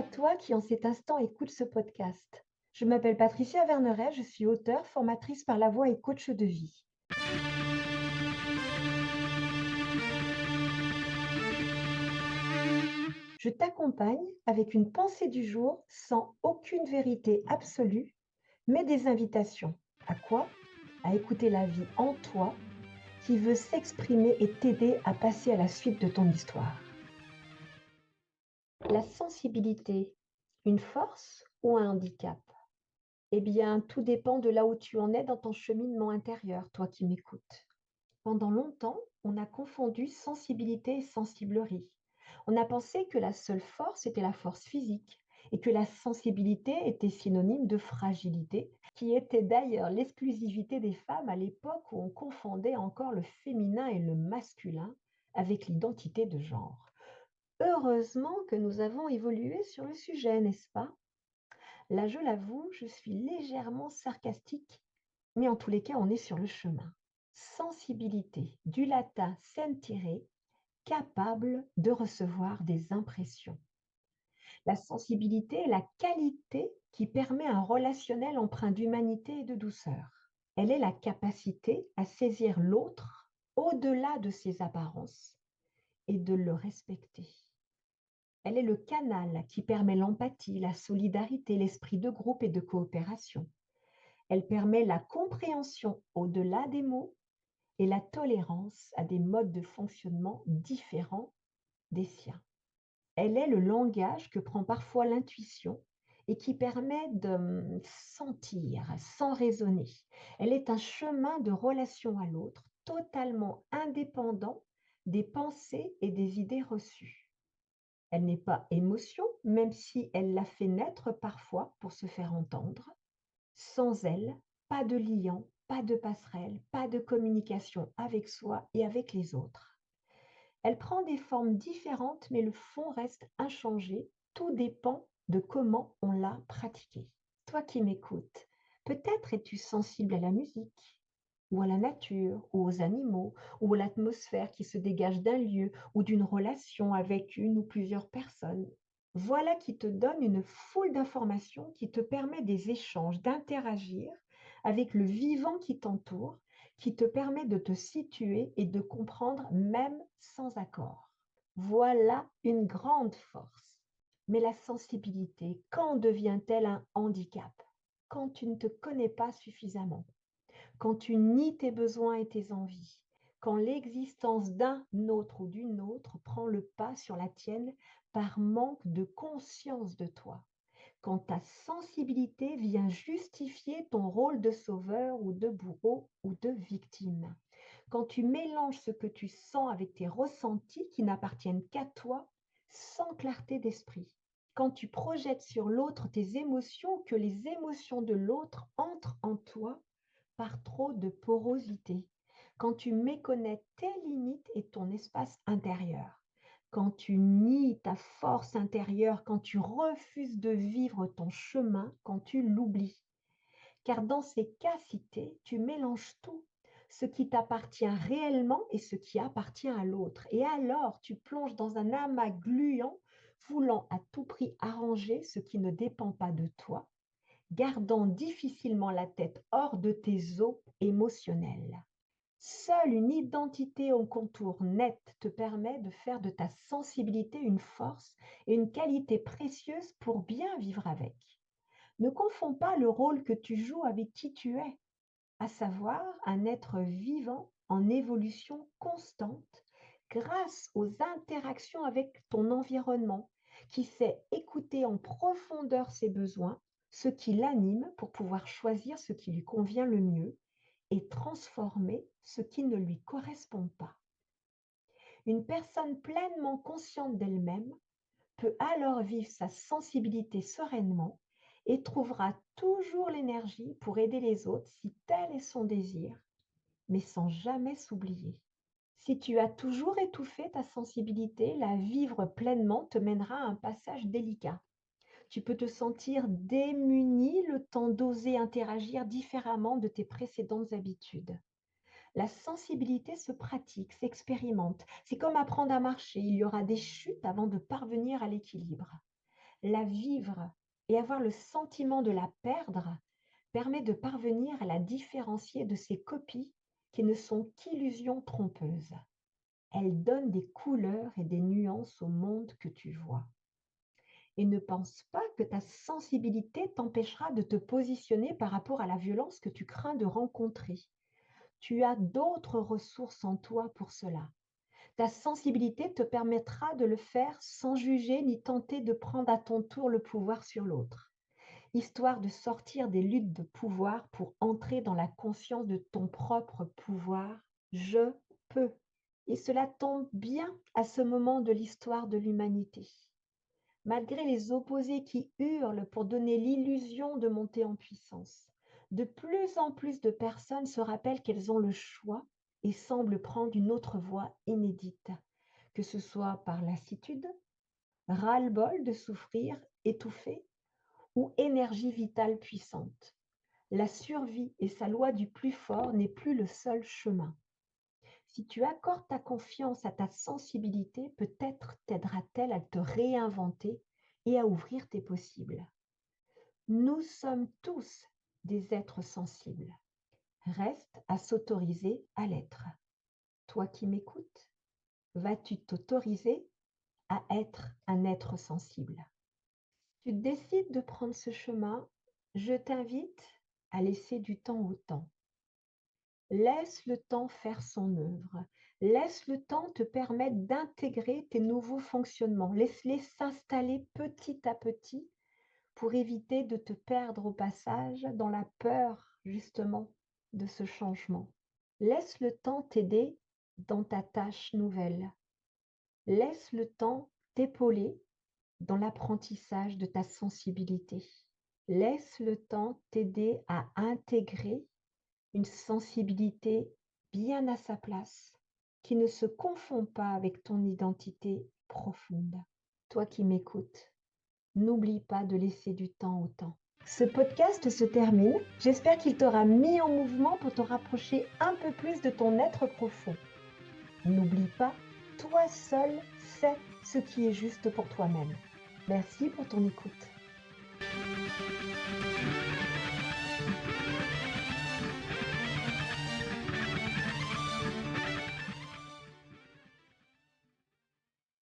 à toi qui en cet instant écoute ce podcast. Je m'appelle Patricia Verneret, je suis auteure, formatrice par la voix et coach de vie. Je t'accompagne avec une pensée du jour sans aucune vérité absolue, mais des invitations. À quoi? À écouter la vie en toi qui veut s'exprimer et t'aider à passer à la suite de ton histoire. La sensibilité, une force ou un handicap? Eh bien, tout dépend de là où tu en es dans ton cheminement intérieur, toi qui m'écoutes. Pendant longtemps, on a confondu sensibilité et sensiblerie. On a pensé que la seule force était la force physique et que la sensibilité était synonyme de fragilité, qui était d'ailleurs l'exclusivité des femmes à l'époque où on confondait encore le féminin et le masculin avec l'identité de genre. Heureusement que nous avons évolué sur le sujet, n'est-ce pas? Là, je l'avoue, je suis légèrement sarcastique, mais en tous les cas, on est sur le chemin. Sensibilité, du latin sentire, capable de recevoir des impressions. La sensibilité est la qualité qui permet un relationnel empreint d'humanité et de douceur. Elle est la capacité à saisir l'autre au-delà de ses apparences et de le respecter. Elle est le canal qui permet l'empathie, la solidarité, l'esprit de groupe et de coopération. Elle permet la compréhension au-delà des mots et la tolérance à des modes de fonctionnement différents des siens. Elle est le langage que prend parfois l'intuition et qui permet de sentir sans raisonner. Elle est un chemin de relation à l'autre totalement indépendant des pensées et des idées reçues. Elle n'est pas émotion, même si elle la fait naître parfois pour se faire entendre. Sans elle, pas de lien, pas de passerelle, pas de communication avec soi et avec les autres. Elle prend des formes différentes, mais le fond reste inchangé. Tout dépend de comment on l'a pratiquée. Toi qui m'écoutes, peut-être es-tu sensible à la musique, ou à la nature, ou aux animaux, ou à l'atmosphère qui se dégage d'un lieu ou d'une relation avec une ou plusieurs personnes. Voilà qui te donne une foule d'informations qui te permet des échanges, d'interagir avec le vivant qui t'entoure, qui te permet de te situer et de comprendre même sans accord. Voilà une grande force. Mais la sensibilité, quand devient-elle un handicap? Quand tu ne te connais pas suffisamment, quand tu nies tes besoins et tes envies, quand l'existence d'un autre ou d'une autre prend le pas sur la tienne par manque de conscience de toi, quand ta sensibilité vient justifier ton rôle de sauveur ou de bourreau ou de victime, quand tu mélanges ce que tu sens avec tes ressentis qui n'appartiennent qu'à toi sans clarté d'esprit, quand tu projettes sur l'autre tes émotions, que les émotions de l'autre entrent en toi par trop de porosité, quand tu méconnais tes limites et ton espace intérieur, quand tu nies ta force intérieure, quand tu refuses de vivre ton chemin, quand tu l'oublies. Car dans ces cas-cités, tu mélanges tout, ce qui t'appartient réellement et ce qui appartient à l'autre. Et alors, tu plonges dans un amas gluant, voulant à tout prix arranger ce qui ne dépend pas de toi, gardant difficilement la tête hors de tes eaux émotionnelles. Seule une identité au contour net te permet de faire de ta sensibilité une force et une qualité précieuse pour bien vivre avec. Ne confonds pas le rôle que tu joues avec qui tu es, à savoir un être vivant en évolution constante grâce aux interactions avec ton environnement, qui sait écouter en profondeur ses besoins, ce qui l'anime pour pouvoir choisir ce qui lui convient le mieux et transformer ce qui ne lui correspond pas. Une personne pleinement consciente d'elle-même peut alors vivre sa sensibilité sereinement et trouvera toujours l'énergie pour aider les autres si tel est son désir, mais sans jamais s'oublier. Si tu as toujours étouffé ta sensibilité, la vivre pleinement te mènera à un passage délicat. Tu peux te sentir démuni le temps d'oser interagir différemment de tes précédentes habitudes. La sensibilité se pratique, s'expérimente. C'est comme apprendre à marcher. Il y aura des chutes avant de parvenir à l'équilibre. La vivre et avoir le sentiment de la perdre permet de parvenir à la différencier de ces copies qui ne sont qu'illusions trompeuses. Elles donnent des couleurs et des nuances au monde que tu vois. Et ne pense pas que ta sensibilité t'empêchera de te positionner par rapport à la violence que tu crains de rencontrer. Tu as d'autres ressources en toi pour cela. Ta sensibilité te permettra de le faire sans juger ni tenter de prendre à ton tour le pouvoir sur l'autre, histoire de sortir des luttes de pouvoir pour entrer dans la conscience de ton propre pouvoir. Je peux. Et cela tombe bien à ce moment de l'histoire de l'humanité. Malgré les opposés qui hurlent pour donner l'illusion de monter en puissance, de plus en plus de personnes se rappellent qu'elles ont le choix et semblent prendre une autre voie inédite, que ce soit par lassitude, ras-le-bol de souffrir, étouffé, ou énergie vitale puissante. La survie et sa loi du plus fort n'est plus le seul chemin. Si tu accordes ta confiance à ta sensibilité, peut-être t'aidera-t-elle à te réinventer et à ouvrir tes possibles. Nous sommes tous des êtres sensibles. Reste à s'autoriser à l'être. Toi qui m'écoutes, vas-tu t'autoriser à être un être sensible? Tu décides de prendre ce chemin, je t'invite à laisser du temps au temps. Laisse le temps faire son œuvre. Laisse le temps te permettre d'intégrer tes nouveaux fonctionnements. Laisse-les s'installer petit à petit pour éviter de te perdre au passage dans la peur justement de ce changement. Laisse le temps t'aider dans ta tâche nouvelle. Laisse le temps t'épauler dans l'apprentissage de ta sensibilité. Laisse le temps t'aider à intégrer une sensibilité bien à sa place, qui ne se confond pas avec ton identité profonde. Toi qui m'écoutes, n'oublie pas de laisser du temps au temps. Ce podcast se termine. J'espère qu'il t'aura mis en mouvement pour te rapprocher un peu plus de ton être profond. N'oublie pas, toi seul sais ce qui est juste pour toi-même. Merci pour ton écoute.